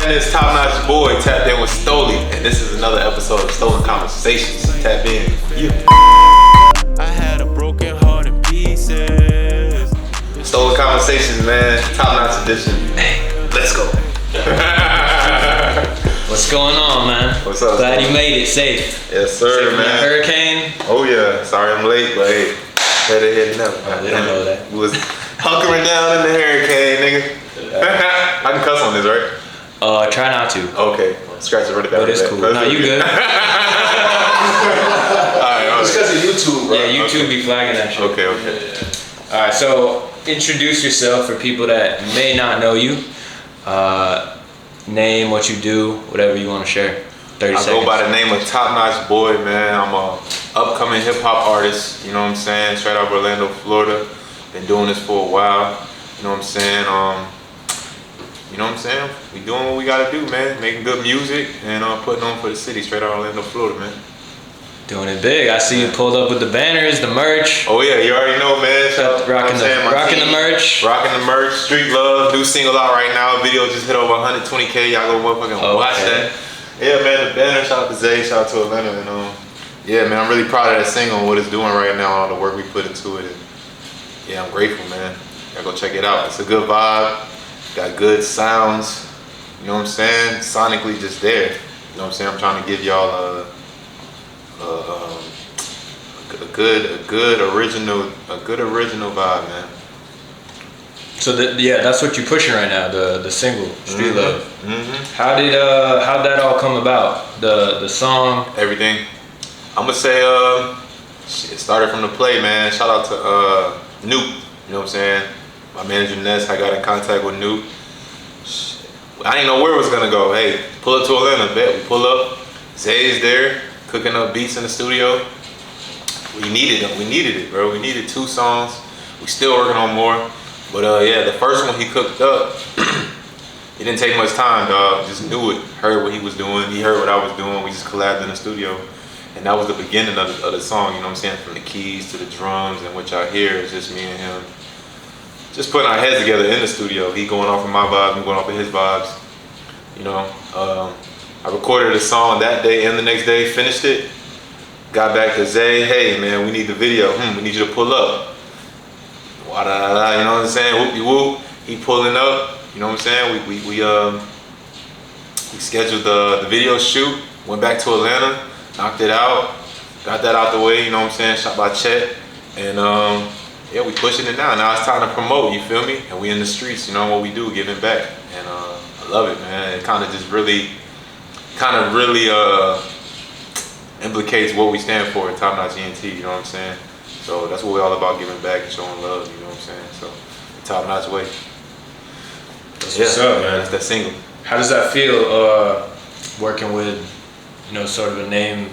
It's Topnotch Boi tapped in with Stoli, and this is another episode of Stolen Conversations. Tap in. Yeah. I had a broken heart in pieces. Stolen Conversations, man. Topnotch edition. Hey, let's go. What's going on, man? What's up? Glad you made it safe. Yes, sir, Safe from man. that hurricane. Oh yeah. Sorry I'm late, but hey, better hit never. They don't know that. We was hunkering down in the hurricane, nigga. I can cuss on this, right? Try not to. Okay. Scratch it right back. But it's cool. No, you good. Alright. It's because of YouTube, bro. Yeah, YouTube be flagging that shit. Okay. Alright, so introduce yourself for people that may not know you. Name, what you do, whatever you want to share. 30 I seconds. go by the name of Topnotch Boi, man. I'm a upcoming hip hop artist, you know what I'm saying? Straight out of Orlando, Florida. Been doing this for a while, you know what I'm saying? You know what I'm saying? We doing what we gotta do, man. Making good music and putting on for the city, straight out of Orlando, Florida, man. Doing it big. I see you pulled up with the banners, the merch. Oh yeah, you already know, man. Rocking the merch. Rocking the merch, Street Love, new single out right now. Video just hit over 120K. Y'all go motherfucking watch that. Yeah, man, the banner. Shout out to Zay, shout out to Atlanta, and yeah, man, I'm really proud of that single and what it's doing right now, all the work we put into it. And yeah, I'm grateful, man. Y'all go check it out. It's a good vibe, got good sounds. You know what I'm saying? Sonically, just there. You know what I'm saying? I'm trying to give y'all a good original vibe, man. So that's what you're pushing right now, the single Street Love. Mm-hmm. How'd that all come about? The song, Everything. I'm gonna say it started from the play, man. Shout out to Nuke. You know what I'm saying? My manager Ness, I got in contact with Nuke. I didn't know where it was gonna go. Hey, pull up to Atlanta, bet. We pull up. Zay's there, cooking up beats in the studio. We needed it, bro. We needed 2 songs. We still working on more. But yeah, the first one he cooked up, it didn't take much time, dog. Just knew it, heard what he was doing. He heard what I was doing. We just collabed in the studio. And that was the beginning of the song, you know what I'm saying? From the keys to the drums, and what y'all hear is just me and him just putting our heads together in the studio. He going off of my vibes, I'm going off of his vibes. You know, I recorded a song that day and the next day, finished it. Got back to Zay, hey man, we need the video. We need you to pull up. Wah-da-da-da, you know what I'm saying? Whoop-de-whoop. He pulling up, you know what I'm saying? We scheduled the video shoot, went back to Atlanta, knocked it out, got that out the way, you know what I'm saying? Shot by Chet. And yeah, we pushing it now. Now it's time to promote, you feel me? And we in the streets, you know what we do, giving back. And I love it, man. It kind of really implicates what we stand for at Topnotch ENT, you know what I'm saying? So that's what we're all about, giving back and showing love, you know what I'm saying? So, the Topnotch way. That's what's up, man. That's that single. How does that feel, working with, you know, sort of a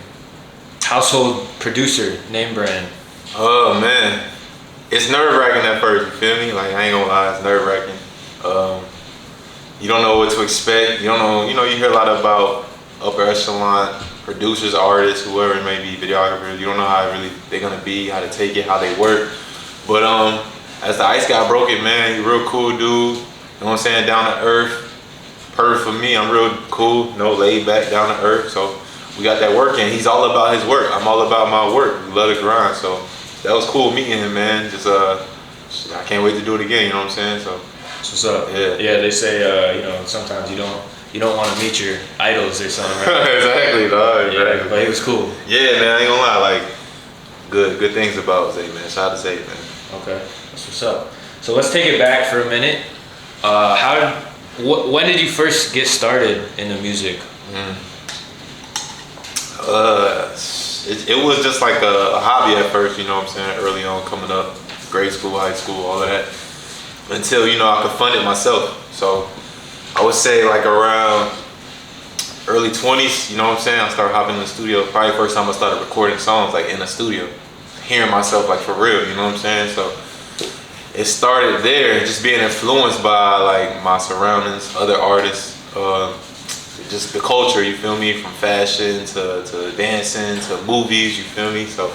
household producer, name brand? Oh man, it's nerve-wracking at first, you feel me? Like, I ain't gonna lie, it's nerve-wracking. You don't know what to expect. You don't know, you hear a lot about upper echelon producers, artists, whoever it may be, videographers. You don't know how they're gonna be, how to take it, how they work. But as the ice guy broke it, man, he's a real cool dude. You know what I'm saying? Down to earth. Perfect for me. I'm real cool, laid back, down to earth. So we got that work, and he's all about his work. I'm all about my work. We love to grind. So that was cool meeting him, man. Just I can't wait to do it again. You know what I'm saying? So That's what's up. Yeah. They say sometimes you don't want to meet your idols or something, right? Exactly, dog. Yeah, Exactly. but he was cool. Yeah, man, I ain't gonna lie, like, good things about Zay, man. Shout out to Zay, man. Okay, that's what's up. So let's take it back for a minute. When did you first get started in the music? It was just like a hobby at first, you know what I'm saying, early on, coming up, grade school, high school, all of that, until, I could fund it myself. So I would say like around early 20s, you know what I'm saying, I started hopping in the studio. Probably the first time I started recording songs like in the studio, hearing myself like for real, you know what I'm saying? So it started there, just being influenced by like my surroundings, other artists, just the culture, you feel me? From fashion to dancing to movies, you feel me? So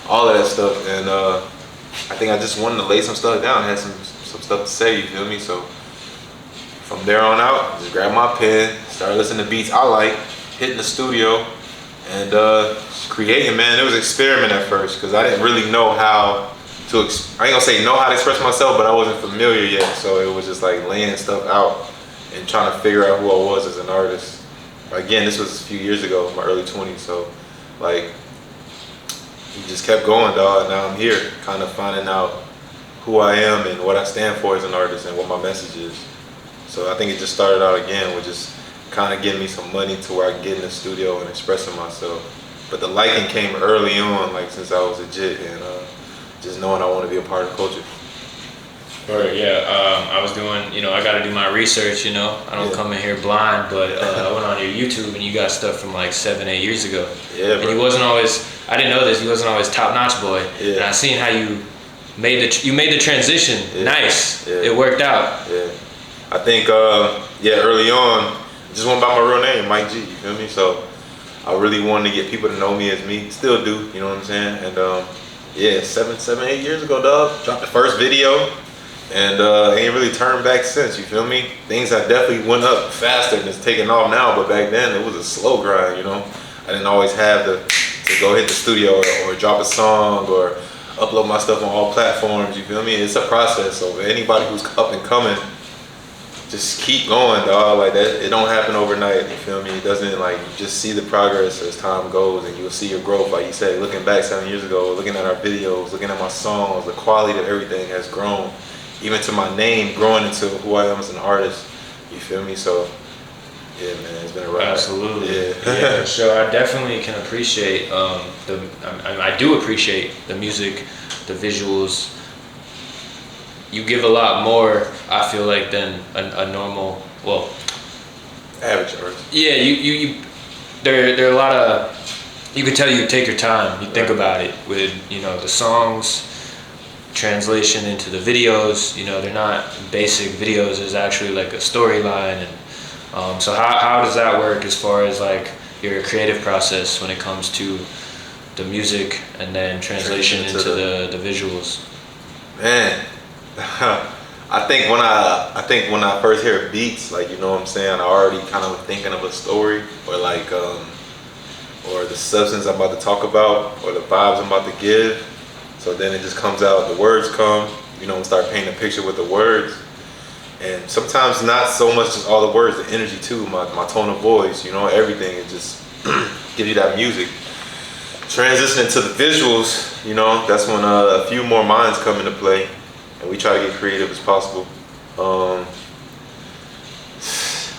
all of that stuff. And I think I just wanted to lay some stuff down, had some stuff to say, you feel me? So from there on out, just grab my pen, start listening to beats I like, hitting the studio, and creating, man. It was an experiment at first because I didn't really know how to, I ain't gonna say know how to express myself, but I wasn't familiar yet. So it was just like laying stuff out and trying to figure out who I was as an artist. Again, this was a few years ago, my early 20s. So like, we just kept going, dog. And now I'm here, kind of finding out who I am and what I stand for as an artist and what my message is. So I think it just started out again with just kind of getting me some money to where I can get in the studio and expressing myself. But the liking came early on, like since I was a jit, and just knowing I want to be a part of the culture. Right, yeah. I was doing, I got to do my research, I don't come in here blind, but I went on your YouTube and you got stuff from like 7-8 years ago. Yeah, bro. And he wasn't always, I didn't know this, he wasn't always Topnotch Boi. Yeah. And I seen how you made the transition. Yeah. Nice. Yeah. It worked out. Yeah. I think, early on, just went by my real name, Mike G, you feel me? So I really wanted to get people to know me as me, still do, you know what I'm saying? And 7-8 years ago, dog, dropped the first video, and ain't really turned back since, you feel me? Things have definitely went up faster and it's taking off now, but back then it was a slow grind, I didn't always have to go hit the studio or drop a song or upload my stuff on all platforms, you feel me? It's a process, so for anybody who's up and coming, just keep going, dog. Like that, it don't happen overnight, you feel me? It doesn't, like, you just see the progress as time goes and you'll see your growth. Like you said, looking back 7 years ago, looking at our videos, looking at my songs, the quality of everything has grown. Even to my name, growing into who I am as an artist, you feel me? So, yeah, man, it's been a ride. Absolutely. Yeah. So I definitely can appreciate I do appreciate the music, the visuals. You give a lot more, I feel like, than a normal, Average artist. yeah, you there are a lot of, you could tell you take your time, you think Right. about it with, the songs, translation into the videos, they're not basic videos, there's actually like a storyline, and so how does that work as far as like your creative process when it comes to the music and then translation into the visuals? Man, I think when I first hear beats, like, you know what I'm saying, I already kind of thinking of a story or like or the substance I'm about to talk about or the vibes I'm about to give. So then it just comes out, the words come, start painting a picture with the words. And sometimes not so much just all the words, the energy too, my tone of voice, everything. It just gives you that music. Transitioning to the visuals, that's when a few more minds come into play. And we try to get creative as possible.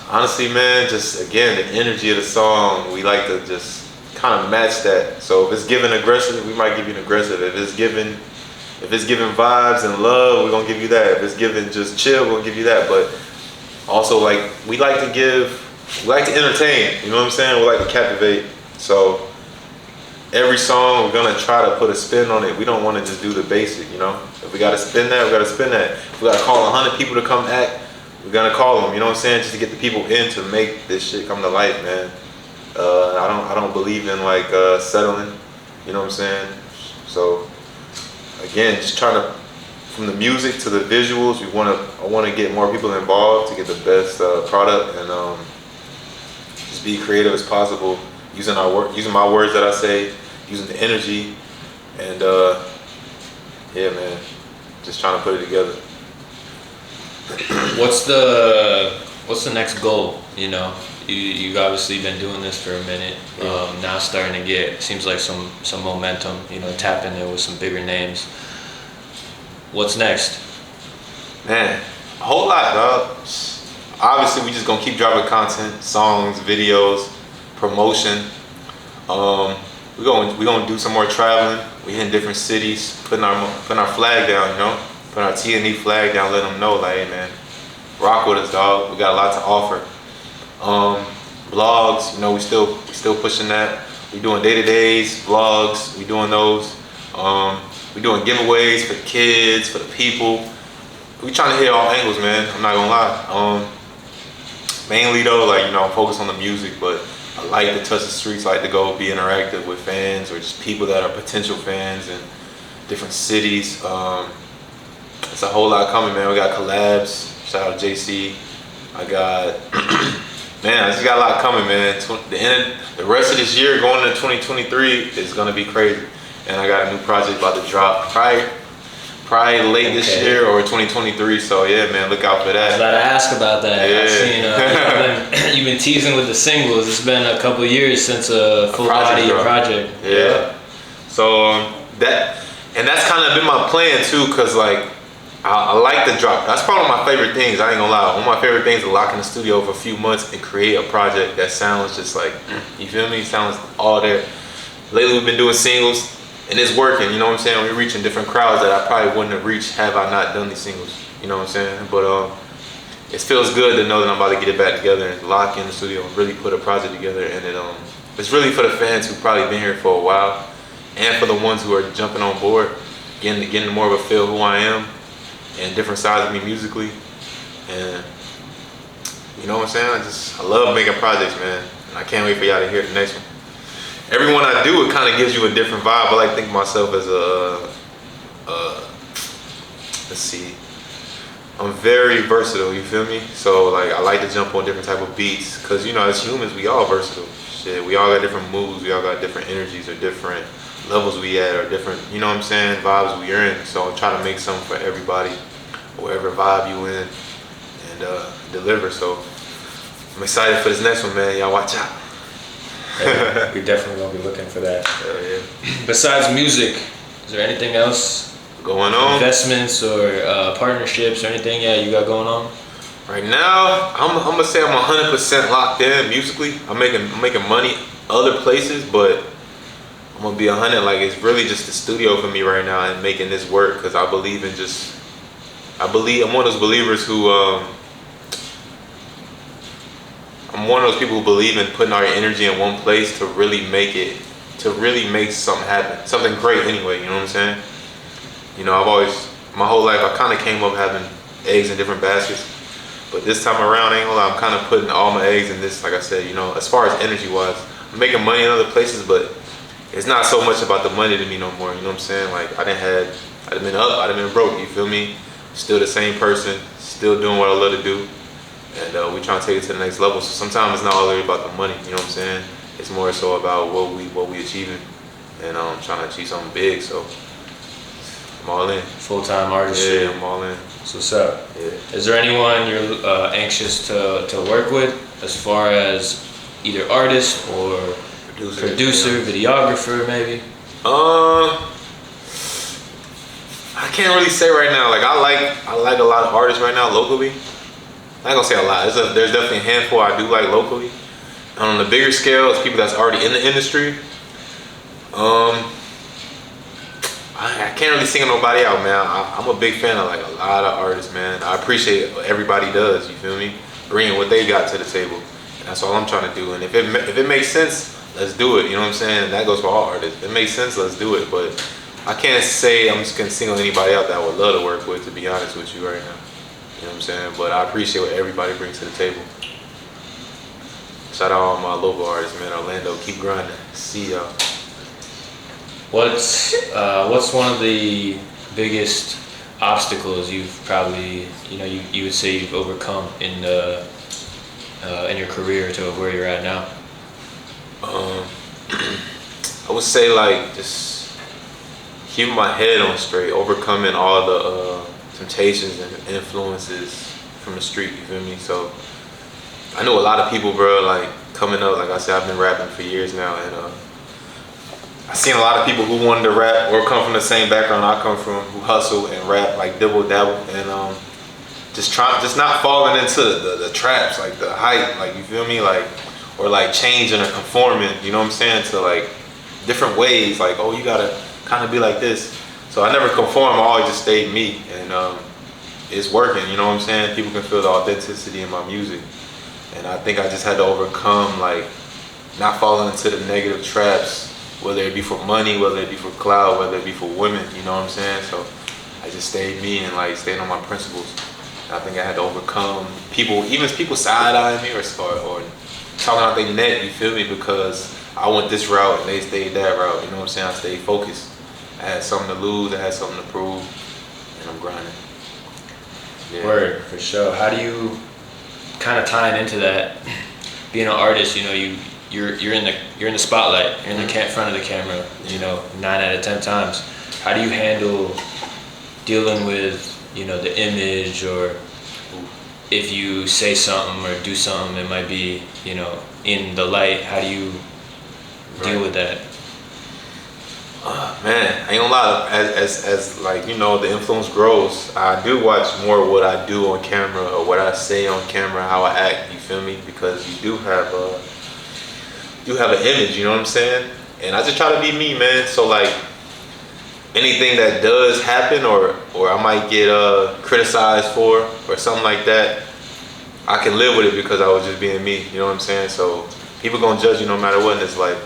Honestly, man, just again, the energy of the song, we like to just kind of match that. So if it's giving aggressive, we might give you an aggressive. If it's giving vibes and love, we're gonna give you that. If it's giving just chill, we're gonna give you that. But also, like, we like to entertain, you know what I'm saying? We like to captivate. So every song, we're gonna try to put a spin on it. We don't wanna just do the basic, If we gotta spin that, we gotta spin that. If we gotta call 100 people to come act, we're gonna call them, you know what I'm saying? Just to get the people in to make this shit come to life, man. I don't believe in like settling, you know what I'm saying? So again, just trying to, from the music to the visuals, I wanna get more people involved to get the best product, and just be creative as possible, using my words that I say, using the energy, and yeah, man, just trying to put it together. What's the next goal? You've obviously been doing this for a minute. Now starting to get, seems like some momentum. Tapping in with some bigger names. What's next? Man, a whole lot, dog. Obviously, we just gonna keep dropping content, songs, videos, promotion. We're gonna do some more traveling. We hitting different cities, putting our flag down, putting our T&E flag down, letting them know, like, hey, man, rock with us, dog. We got a lot to offer. Blogs, we still pushing that. We doing day-to-days, vlogs. We doing those. We doing giveaways for the kids, for the people. We trying to hit all angles, man. I'm not gonna lie. Mainly though, like, focus on the music, but I like to touch the streets, like to go be interactive with fans or just people that are potential fans in different cities. It's a whole lot coming, man. We got collabs. Shout out to JC. I got, man, I just got a lot coming, man. The rest of this year, going into 2023, is gonna be crazy. And I got a new project about to drop probably late this year or 2023. So yeah, man, look out for that. I was about to ask about that. Yeah. I've seen you've been teasing with the singles. It's been a couple years since a full body project. Yeah. So that's kind of been my plan too, cause like I like to drop. That's probably one of my favorite things. I ain't gonna lie. One of my favorite things is to lock in the studio for a few months and create a project that sounds just like, you feel me? Sounds all there. Lately we've been doing singles and it's working, you know what I'm saying? We're reaching different crowds that I probably wouldn't have reached have I not done these singles, you know what I'm saying? But it feels good to know that I'm about to get it back together and lock in the studio and really put a project together. And it's really for the fans who've probably been here for a while and for the ones who are jumping on board, getting more of a feel of who I am and different sides of me musically. And you know what I'm saying? I love making projects, man. And I can't wait for y'all to hear the next one. Every one I do, it kind of gives you a different vibe. I like to think of myself as let's see, I'm very versatile, you feel me? So like, I like to jump on different type of beats, cause you know, as humans, we all versatile. Shit, we all got different moves, we all got different energies or different levels we at or different, you know what I'm saying, vibes we are in. So I'm trying to make something for everybody, whatever vibe you in, and deliver. So I'm excited for this next one, man. Y'all watch out. Yeah, we definitely gonna be looking for that. Hell yeah. Besides music, is there anything else going on? Investments or partnerships or anything you got going on? Right now, I'm gonna say I'm 100% locked in musically. I'm making money other places, but I'm gonna be 100. Like, it's really just the studio for me right now and making this work, because I believe I'm one of those believers who I'm one of those people who believe in putting our energy in one place to really make something happen, something great anyway, you know what I'm saying? You know, my whole life, I kind of came up having eggs in different baskets, but this time around, I ain't gonna lie, I'm kind of putting all my eggs in this, like I said, you know, as far as energy wise. I'm making money in other places, but it's not so much about the money to me no more, you know what I'm saying? Like, I'd have been up, I'd have been broke, you feel me? Still the same person, still doing what I love to do. And we trying to take it to the next level. So sometimes it's not all about the money, you know what I'm saying? It's more so about what we achieving, and trying to achieve something big. So I'm all in. Full-time artist. Yeah, I'm all in. So what's up? Yeah. Is there anyone you're anxious to work with, as far as either artist or producer, videographer, maybe? I can't really say right now. Like, I like a lot of artists right now locally. I ain't gonna say a lot. There's definitely a handful I do like locally. On the bigger scale, it's people that's already in the industry. I can't really single nobody out, man. I'm a big fan of like a lot of artists, man. I appreciate what everybody does, you feel me? Bringing what they got to the table. And that's all I'm trying to do. And if it makes sense, let's do it. You know what I'm saying? And that goes for all artists. If it makes sense, let's do it. But I can't say I'm just gonna single anybody out that I would love to work with, to be honest with you right now. You know what I'm saying? But I appreciate what everybody brings to the table. Shout out all my local artists, man. Orlando, keep grinding. See y'all. What's one of the biggest obstacles you've probably, you would say you've overcome in your career to where you're at now? I would say like just keeping my head on straight, overcoming all the temptations and influences from the street, you feel me? So I know a lot of people, bro, like coming up, like I said, I've been rapping for years now, and I've seen a lot of people who wanted to rap or come from the same background I come from, who hustle and rap, like dibble dabble, and just not falling into the traps, like the hype, like, you feel me, like, or like changing or conforming, you know what I'm saying, to like different ways, like, oh, you gotta kind of be like this. So I never conform, I always just stayed me, and it's working, you know what I'm saying? People can feel the authenticity in my music, and I think I just had to overcome, like, not falling into the negative traps, whether it be for money, whether it be for clout, whether it be for women, you know what I'm saying? So I just stayed me and like stayed on my principles. And I think I had to overcome people side-eyeing me or talking out their neck, you feel me? Because I went this route and they stayed that route, you know what I'm saying? I stayed focused. I had something to lose, I had something to prove, and I'm grinding. Yeah. Word, for sure. How do kind of tying into that, being an artist, you know, you're in the spotlight, you're in the front of the camera, you know, 9 out of 10 times. How do you handle dealing with, you know, the image, or if you say something or do something, it might be, you know, in the light? How do you deal with that? Man, I ain't gonna lie. As like, you know, the influence grows, I do watch more what I do on camera or what I say on camera, how I act. You feel me? Because you do have an image. You know what I'm saying? And I just try to be me, man. So like, anything that does happen or I might get criticized for or something like that, I can live with it because I was just being me. You know what I'm saying? So people gonna judge you no matter what. And it's like,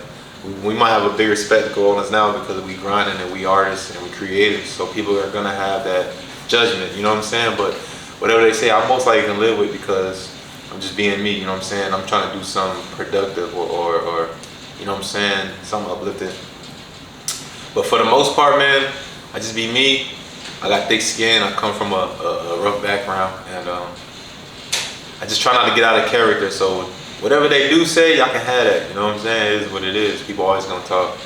we might have a bigger spectacle on us now because we grinding and we artists and we creators. So people are gonna have that judgment. You know what I'm saying? But whatever they say, I most likely can live with because I'm just being me. You know what I'm saying? I'm trying to do something productive or you know what I'm saying, something uplifting. But for the most part, man, I just be me. I got thick skin. I come from a rough background, and I just try not to get out of character. So whatever they do say, I can have that. You know what I'm saying? It is what it is. People always gonna talk,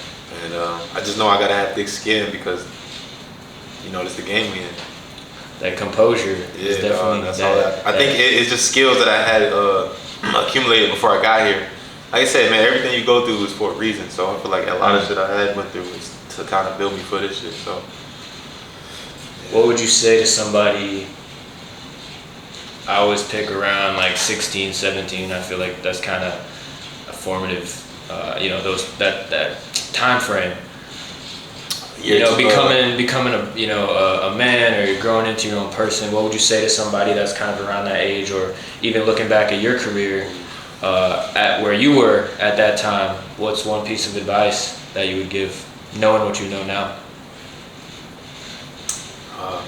and I just know I gotta have thick skin because, you know, it's the game we in. That composure is definitely that's all that. I think it's just skills that I had accumulated before I got here. Like I said, man, everything you go through is for a reason. So I feel like a lot of shit I had went through is to kind of build me for this shit. So, what would you say to somebody? I always pick around like 16, 17. I feel like that's kind of a formative, you know, that time frame. You know, becoming a, you know, a man, or you're growing into your own person. What would you say to somebody that's kind of around that age, or even looking back at your career, at where you were at that time? What's one piece of advice that you would give, knowing what you know now?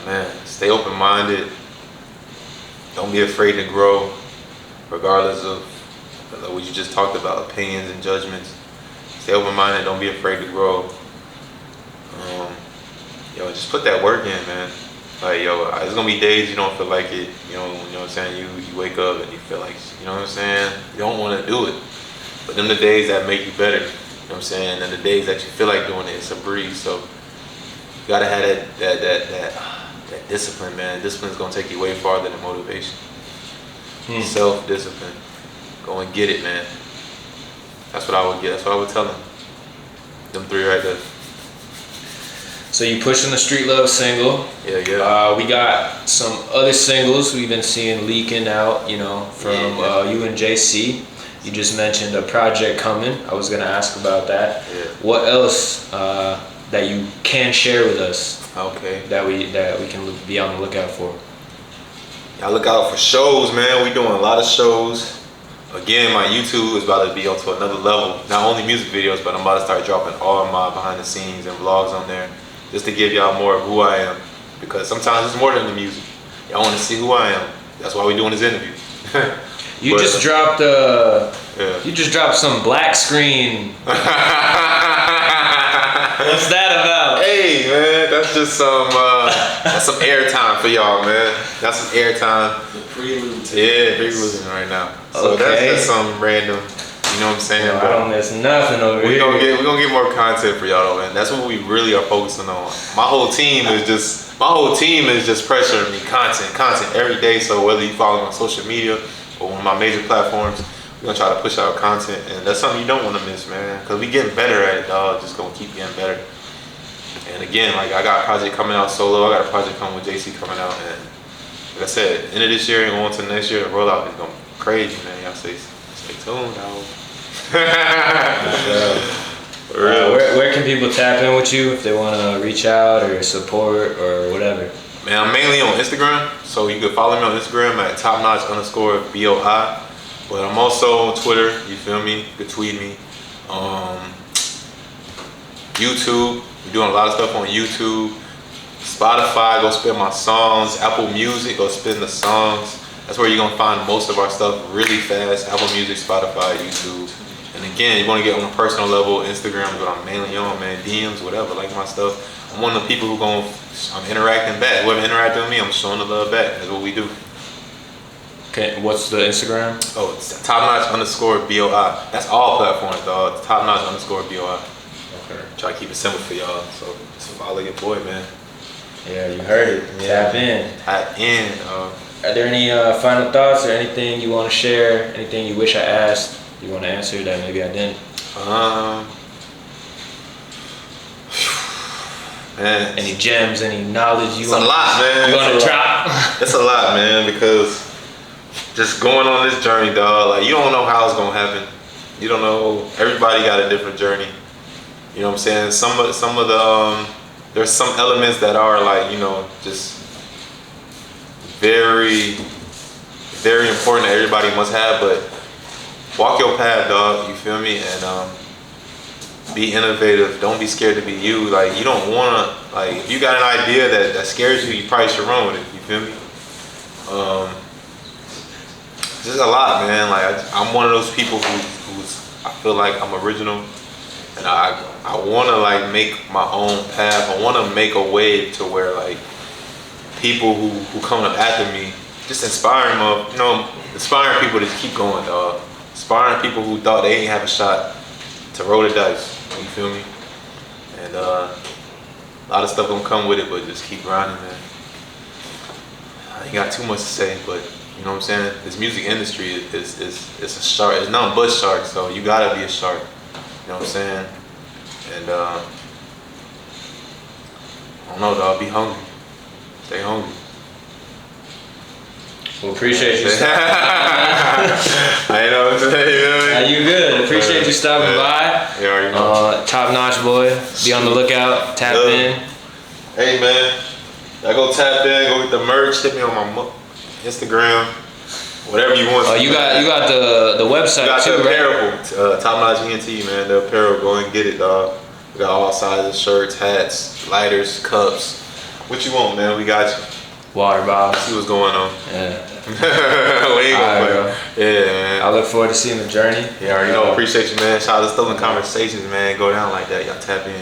Man, stay open-minded. Don't be afraid to grow, regardless of what you just talked about, opinions and judgments. Stay open-minded. Don't be afraid to grow. Yo, just put that work in, man. Like, yo, there's gonna be days you don't feel like it. You know what I'm saying? You wake up and you feel like, you know what I'm saying? You don't want to do it. But them the days that make you better. You know what I'm saying? And the days that you feel like doing it, it's a breeze. So you gotta have that discipline, man. Discipline's gonna take you way farther than motivation. Self-discipline. Go and get it, man. That's what I would get. That's what I would tell them. Them three right there. So you pushing the Street Love single. Yeah. We got some other singles we've been seeing leaking out, you know, from you and JC. You just mentioned a project coming. I was gonna ask about that. Yeah. What else that you can share with us? Okay. That we can be on the lookout for. Y'all look out for shows, man. We doing a lot of shows. Again, my YouTube is about to be onto another level. Not only music videos, but I'm about to start dropping all my behind the scenes and vlogs on there, just to give y'all more of who I am. Because sometimes it's more than the music. Y'all want to see who I am. That's why we're doing this interview. You just dropped You just dropped some black screen. What's that about? Hey, man, that's just some airtime for y'all, man. That's some airtime. Prelude. Yeah, prelude right now. So Okay. that's just some random. You know what I'm saying? I don't miss nothing over We're here. gonna get more content for y'all, though, man. That's what we really are focusing on. My whole team is just pressuring me content every day. So whether you follow me on social media or one of my major platforms, we're gonna try to push out content, and that's something you don't want to miss, man. Cause we getting better at it, dog. Just gonna keep getting better. And again, like, I got a project coming out solo. I got a project coming with JC coming out, and like I said, end of this year and going to next year, the rollout is gonna be crazy, man. Y'all stay tuned, dog. For real. Where can people tap in with you if they want to reach out or support or whatever? Man, I'm mainly on Instagram, so you can follow me on Instagram at Topnotch_BOI. But I'm also on Twitter, you feel me? You can tweet me. YouTube, we're doing a lot of stuff on YouTube. Spotify, go spin my songs. Apple Music, go spin the songs. That's where you're gonna find most of our stuff really fast. Apple Music, Spotify, YouTube. And again, you wanna get on a personal level, Instagram is what I'm mainly on, man. DMs, whatever, like my stuff. I'm one of the people I'm interacting back. Whoever interacting with me, I'm showing the love back. That's what we do. Okay, what's the Instagram? Oh, it's Topnotch_BOI. That's all platforms, dog. It's Topnotch_BOI. Okay. Try to keep it simple for y'all. So just follow your boy, man. Yeah, you heard it. Tap in. Tap in. Are there any final thoughts or anything you want to share? Anything you wish I asked? You want to answer that maybe I didn't? Man, Any gems? Any knowledge you it's want? a lot, man. You want to drop? It's a lot, man, because just going on this journey, dog. Like you don't know how it's gonna happen. You don't know. Everybody got a different journey. You know what I'm saying? Some of the there's some elements that are like, you know, just very, very important that everybody must have, but walk your path, dog. You feel me? And be innovative. Don't be scared to be you. Like you don't wanna, like if you got an idea that scares you, you probably should run with it. You feel me? Just a lot, man. Like I'm one of those people who's I feel like I'm original, and I wanna like make my own path. I wanna make a way to where like people who come up after me, just inspiring them, you know, inspiring people to keep going, dog. Inspiring people who thought they ain't have a shot to roll the dice. You feel me? And a lot of stuff gonna come with it, but just keep grinding, man. I ain't got too much to say, but you know what I'm saying? This music industry is a shark. It's nothing but shark, so you gotta be a shark. You know what I'm saying? And I don't know, dog. Be hungry. Stay hungry. Well, appreciate you stopping by. I know what I'm saying. You good. Appreciate you stopping by. Yeah, already know. Topnotch Boi. Be on the lookout. Tap in. Hey, man. I go tap in. Go get the merch. Hit me on my Instagram. Whatever you want. Oh, you got the website got too, the right? apparel. Topnotch ENT, man. The apparel. Go and get it, dog. We got all sizes: shirts, hats, lighters, cups. What you want, man? We got you. Water bottles. See what's going on. Yeah. We ain't gonna play. Yeah, man. I look forward to seeing the journey. Yeah, I already know. Appreciate you, man. Shout out to Stolen Conversations, man. Go down like that. Y'all tap in.